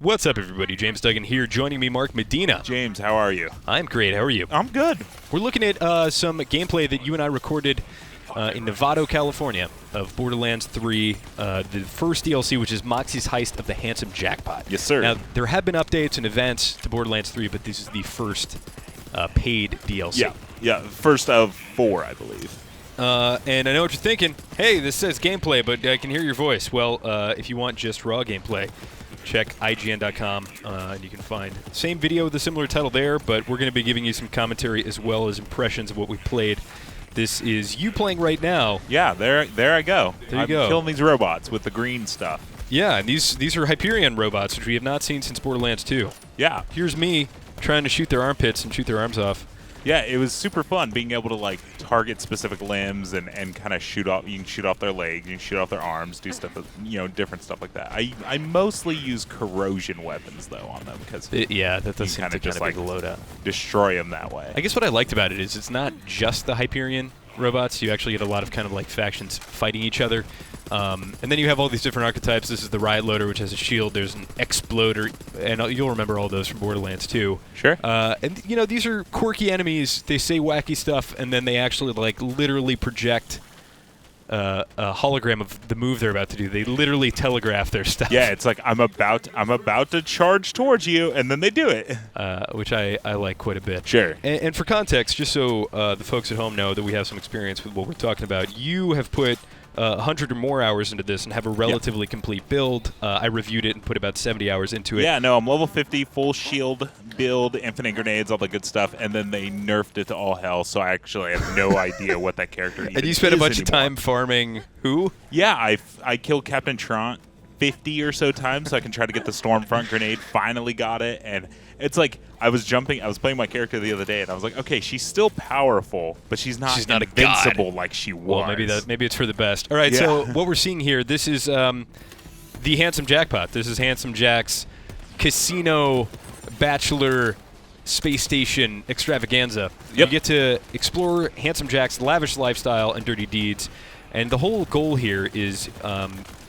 What's up, everybody? James Duggan here. Joining me, Mark Medina. James, how are you? I'm great. How are you? I'm good. We're looking at some gameplay that you and I recorded in Novato, California, of Borderlands 3, the first DLC, which is Moxxi's Heist of the Handsome Jackpot. Yes, sir. Now, there have been updates and events to Borderlands 3, but this is the first paid DLC. Yeah, first of 4, I believe. And I know what you're thinking. Hey, this says gameplay, but I can hear your voice. Well, if you want just raw gameplay, check IGN.com, and you can find the same video with a similar title there, but we're going to be giving you some commentary as well as impressions of what we played. This is you playing right now. Yeah, there I go. There you go. I'm killing these robots with the green stuff. Yeah, and these are Hyperion robots, which we have not seen since Borderlands 2. Yeah. Here's me trying to shoot their armpits and shoot their arms off. Yeah, it was super fun being able to like target specific limbs and kind of shoot off. You can shoot off their legs, you can shoot off their arms, do stuff, different stuff like that. I mostly use corrosion weapons though on them because that does seem to just be the loadout. Destroy them that way. I guess what I liked about it is it's not just the Hyperion robots. You actually get a lot of kind of like factions fighting each other. And then you have all these different archetypes. This is the Riot Loader, which has a shield. There's an Exploder, and you'll remember all those from Borderlands 2. Sure. And, these are quirky enemies. They say wacky stuff, and then they actually, like, literally project a hologram of the move they're about to do. They literally telegraph their stuff. Yeah, it's like, I'm about to charge towards you, and then they do it. Which I like quite a bit. Sure. And for context, just so the folks at home know that we have some experience with what we're talking about, you have put 100 or more hours into this and have a relatively complete build. I reviewed it and put about 70 hours into it. Yeah, no, I'm level 50, full shield build, infinite grenades, all the good stuff, and then they nerfed it to all hell, so I actually have no idea what that character even is. And you spent a bunch anymore. of time farming who? Yeah, I killed Captain Trant 50 or so times so I can try to get the Stormfront grenade. Finally got it, and it's like I was playing my character the other day, and I was like, okay, she's still powerful, but she's not invincible like she was. Well, maybe it's for the best. All right, so what we're seeing here, this is the Handsome Jackpot. This is Handsome Jack's casino bachelor space station extravaganza. Yep. You get to explore Handsome Jack's lavish lifestyle and dirty deeds. And the whole goal here is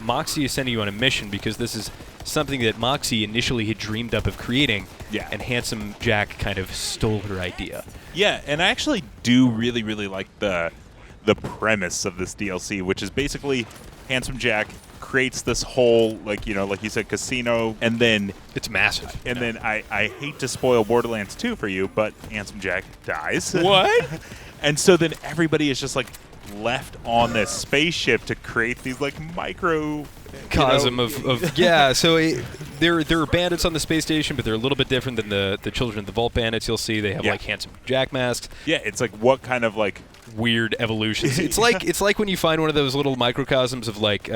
Moxxi is sending you on a mission because this is something that Moxxi initially had dreamed up of creating, and Handsome Jack kind of stole her idea. Yeah, and I actually do really, really like the premise of this DLC, which is basically Handsome Jack creates this whole, like you said, casino, and then it's massive. And then I hate to spoil Borderlands 2 for you, but Handsome Jack dies. What? And so then everybody is just like left on this spaceship to create these like microcosm of yeah. So there are bandits on the space station, but they're a little bit different than the Children of the Vault bandits. You'll see they have like Handsome Jack masks. Yeah, it's like what kind of like weird evolutions. it's like when you find one of those little microcosms of like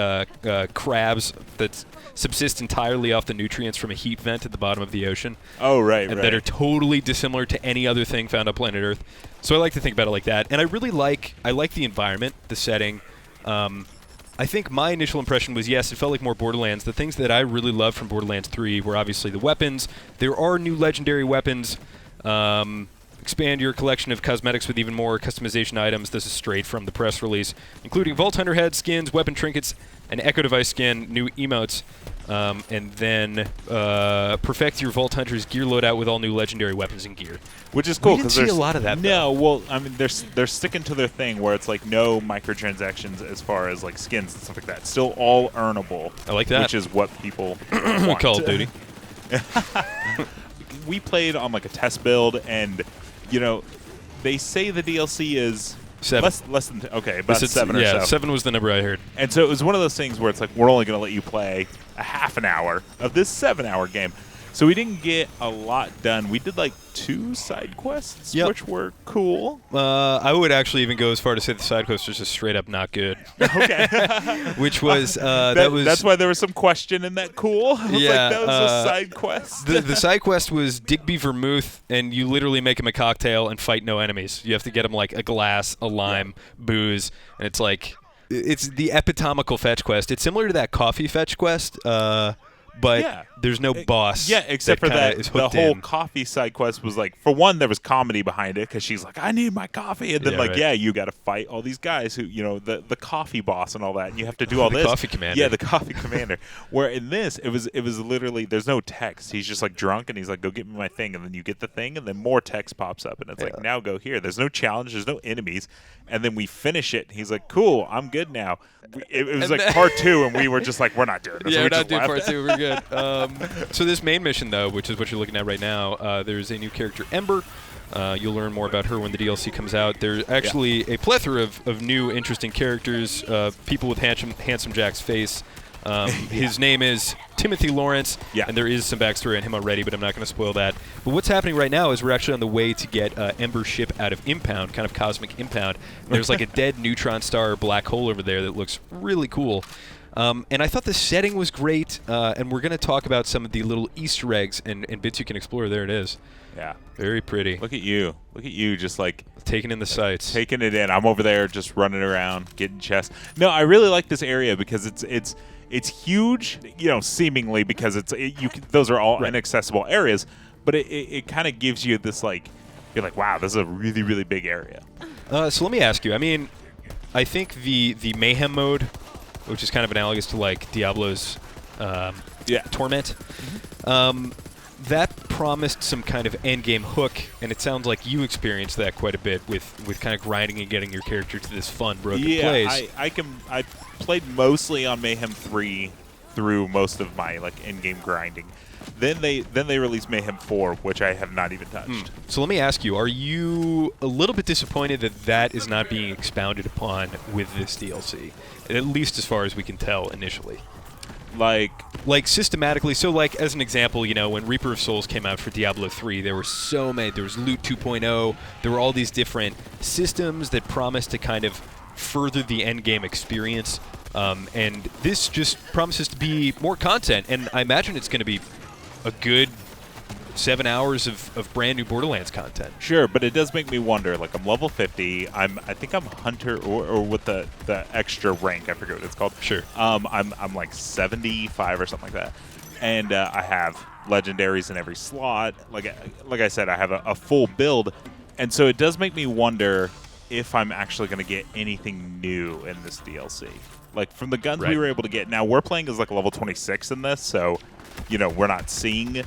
crabs that subsist entirely off the nutrients from a heat vent at the bottom of the ocean. Oh, right, and that are totally dissimilar to any other thing found on planet Earth. So I like to think about it like that. And I really like the environment, the setting. I think my initial impression was, yes, it felt like more Borderlands. The things that I really loved from Borderlands 3 were obviously the weapons. There are new legendary weapons. Expand your collection of cosmetics with even more customization items. This is straight from the press release, including Vault Hunter head skins, weapon trinkets, an Echo Device skin, new emotes, and then perfect your Vault Hunter's gear loadout with all new legendary weapons and gear. Which is cool because there's a lot of that. No, well, I mean, they're sticking to their thing where it's like no microtransactions as far as like skins and stuff like that. Still all earnable. I like that. Which is what people want. Call of Duty. We played on like a test build, and they say the DLC is 7. less than about 7 or so. Yeah, 7 was the number I heard. And so it was one of those things where it's like we're only going to let you play a half an hour of this 7-hour game. So we didn't get a lot done. We did like 2 side quests, which were cool. I would actually even go as far to say the side quests are just straight up not good. Okay. Which was that's why there was some question in that cool. I was like, that was a side quest. The side quest was Digby Vermouth, and you literally make him a cocktail and fight no enemies. You have to get him like a glass, a lime, booze, and it's like it's the epitomical fetch quest. It's similar to that coffee fetch quest. but there's no boss. Yeah, except for that, is the hooked whole in. coffee side quest was like, for one, there was comedy behind it because she's like, I need my coffee, and then you got to fight all these guys who, the coffee boss and all that, and you have to do all the this. Coffee commander. Yeah, the coffee commander. Where in this, it was literally there's no text. He's just like drunk, and he's like, go get me my thing, and then you get the thing, and then more text pops up, and it's like, now go here. There's no challenge. There's no enemies, and then we finish it. And he's like, cool, I'm good now. It was like part 2, and we were just like, we're not doing this. Yeah, so we're not doing part 2. We're good. So this main mission, though, which is what you're looking at right now, there's a new character, Ember. You'll learn more about her when the DLC comes out. There's actually a plethora of new, interesting characters, people with Handsome Jack's face. His name is Timothy Lawrence, and there is some backstory on him already, but I'm not going to spoil that. But what's happening right now is we're actually on the way to get Ember's ship out of Impound, kind of cosmic Impound. There's like a dead neutron star black hole over there that looks really cool. And I thought the setting was great, and we're going to talk about some of the little Easter eggs and bits you can explore. There it is. Yeah. Very pretty. Look at you. Look at you just like taking in the sights. Taking it in. I'm over there just running around, getting chests. No, I really like this area because it's huge, seemingly because those are all inaccessible areas, but it kind of gives you this like, you're like, wow, this is a really, really big area. So let me ask you, I mean, I think the Mayhem mode, which is kind of analogous to like Diablo's Torment, that promised some kind of endgame hook, and it sounds like you experienced that quite a bit with kind of grinding and getting your character to this fun, broken place. I played mostly on Mayhem 3 through most of my like endgame grinding. Then they released Mayhem 4, which I have not even touched. So let me ask you, are you a little bit disappointed that is not being expounded upon with this DLC? At least as far as we can tell initially. Like systematically, so like as an example, when Reaper of Souls came out for Diablo 3, there were so many, there was Loot 2.0, there were all these different systems that promised to kind of further the endgame experience, and this just promises to be more content, and I imagine it's going to be a good 7 hours of brand new Borderlands content. Sure, but it does make me wonder. Like, I'm level 50. I think I'm Hunter or with the extra rank. I forget what it's called. Sure. I'm like 75 or something like that, and I have legendaries in every slot. Like I said, I have a full build, and so it does make me wonder if I'm actually going to get anything new in this DLC. Like from the guns we were able to get. Now we're playing as like level 26 in this, so we're not seeing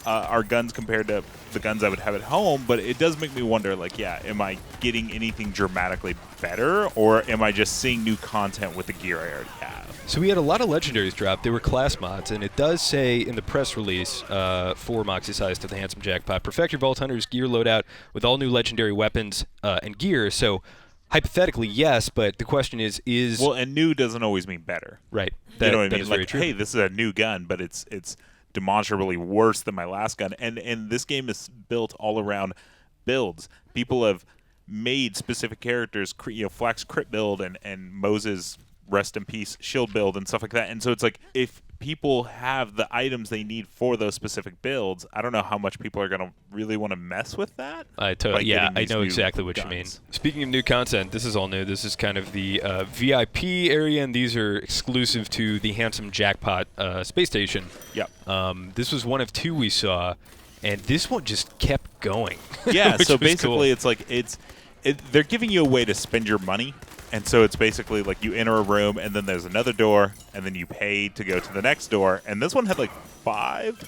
our guns compared to the guns I would have at home, but it does make me wonder, like, am I getting anything dramatically better, or am I just seeing new content with the gear I already have? So we had a lot of legendaries drop. They were class mods, and it does say in the press release for Moxxi's Heist of the Handsome Jackpot, perfect your Vault Hunter's gear loadout with all new legendary weapons and gear. So hypothetically, yes, but the question is... Well, and new doesn't always mean better. Right. You know what I mean? Is like, very true. hey, this is a new gun, but it's demonstrably worse than my last gun, and this game is built all around builds. People have made specific characters, Flax crit build and Moses rest in peace shield build and stuff like that, and so it's like if people have the items they need for those specific builds, I don't know how much people are going to really want to mess with that. I know exactly what you mean. Speaking of new content, this is all new. This is kind of the VIP area, and these are exclusive to the Handsome Jackpot space station. Yep. This was one of 2 we saw, and this one just kept going. Yeah, so basically cool. it's like they're giving you a way to spend your money. And so it's basically like you enter a room, and then there's another door, and then you pay to go to the next door. And this one had like 5.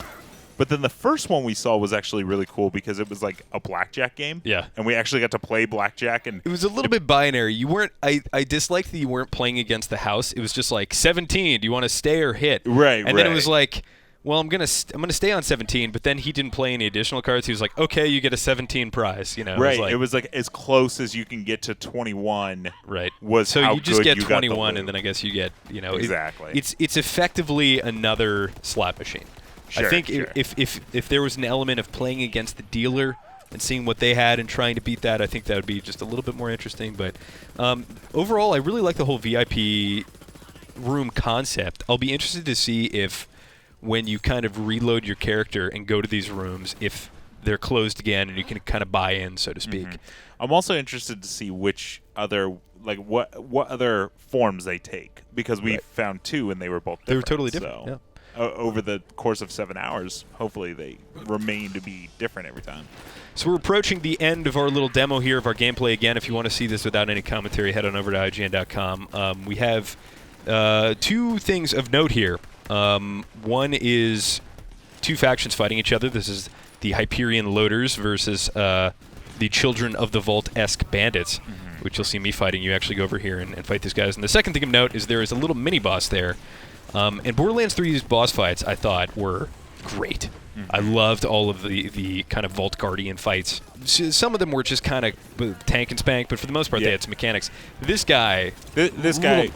But then the first one we saw was actually really cool because it was like a blackjack game. Yeah. And we actually got to play blackjack. And it was a little bit binary. You weren't. I disliked that you weren't playing against the house. It was just like 17. Do you want to stay or hit? Right. And then it was like, well, I'm gonna stay on 17, but then he didn't play any additional cards. He was like, okay, you get a 17 prize. Right. It was like as close as you can get to 21. Right. Was so how you just good get you 21, got and then I guess you get exactly. It's effectively another slot machine. Sure, I think sure. if there was an element of playing against the dealer and seeing what they had and trying to beat that, I think that would be just a little bit more interesting. But overall, I really like the whole VIP room concept. I'll be interested to see if, when you kind of reload your character and go to these rooms, if they're closed again and you can kind of buy in, so to speak. Mm-hmm. I'm also interested to see which other, like what other forms they take, because we found 2 and they were both different. They were totally different. So. Yeah. over the course of 7 hours. Hopefully they remain to be different every time. So we're approaching the end of our little demo here of our gameplay. Again, if you want to see this without any commentary, head on over to IGN.com. We have 2 things of note here. One is 2 factions fighting each other. This is the Hyperion Loaders versus the Children of the Vault-esque Bandits, which you'll see me fighting. You actually go over here and fight these guys. And the second thing of note is there is a little mini-boss there. And Borderlands 3's boss fights, I thought, were great. I loved all of the kind of Vault Guardian fights. Some of them were just kind of tank and spank, but for the most part, they had some mechanics. This guy... This guy...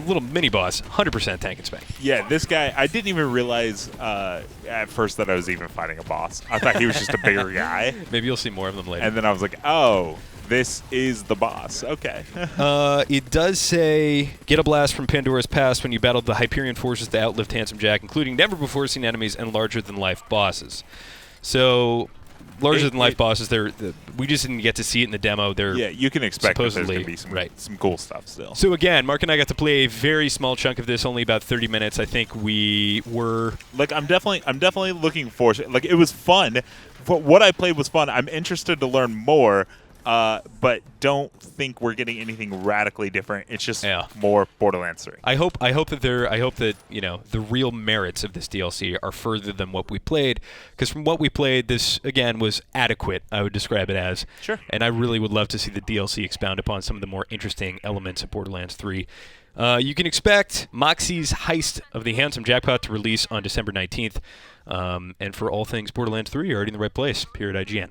Little mini-boss, 100% tank and spank. Yeah, this guy, I didn't even realize at first that I was even fighting a boss. I thought he was just a bigger guy. Maybe you'll see more of them later. And then I was like, oh, this is the boss. Okay. It does say, get a blast from Pandora's past when you battled the Hyperion forces that outlived Handsome Jack, including never-before-seen enemies and larger-than-life bosses. So... larger-than-life bosses, we just didn't get to see it in the demo. Yeah, you can expect that there's supposedly going to be some cool stuff still. So again, Mark and I got to play a very small chunk of this, only about 30 minutes. I think we were... Like, I'm definitely looking forward to it. Like, it was fun. What I played was fun. I'm interested to learn more, but don't think we're getting anything radically different. It's just more Borderlands 3. I hope that the real merits of this DLC are further than what we played, because from what we played, this again was adequate. I would describe it as. Sure. And I really would love to see the DLC expound upon some of the more interesting elements of Borderlands 3. You can expect Moxxi's Heist of the Handsome Jackpot to release on December 19th. And for all things Borderlands 3, you're already in the right place here at IGN.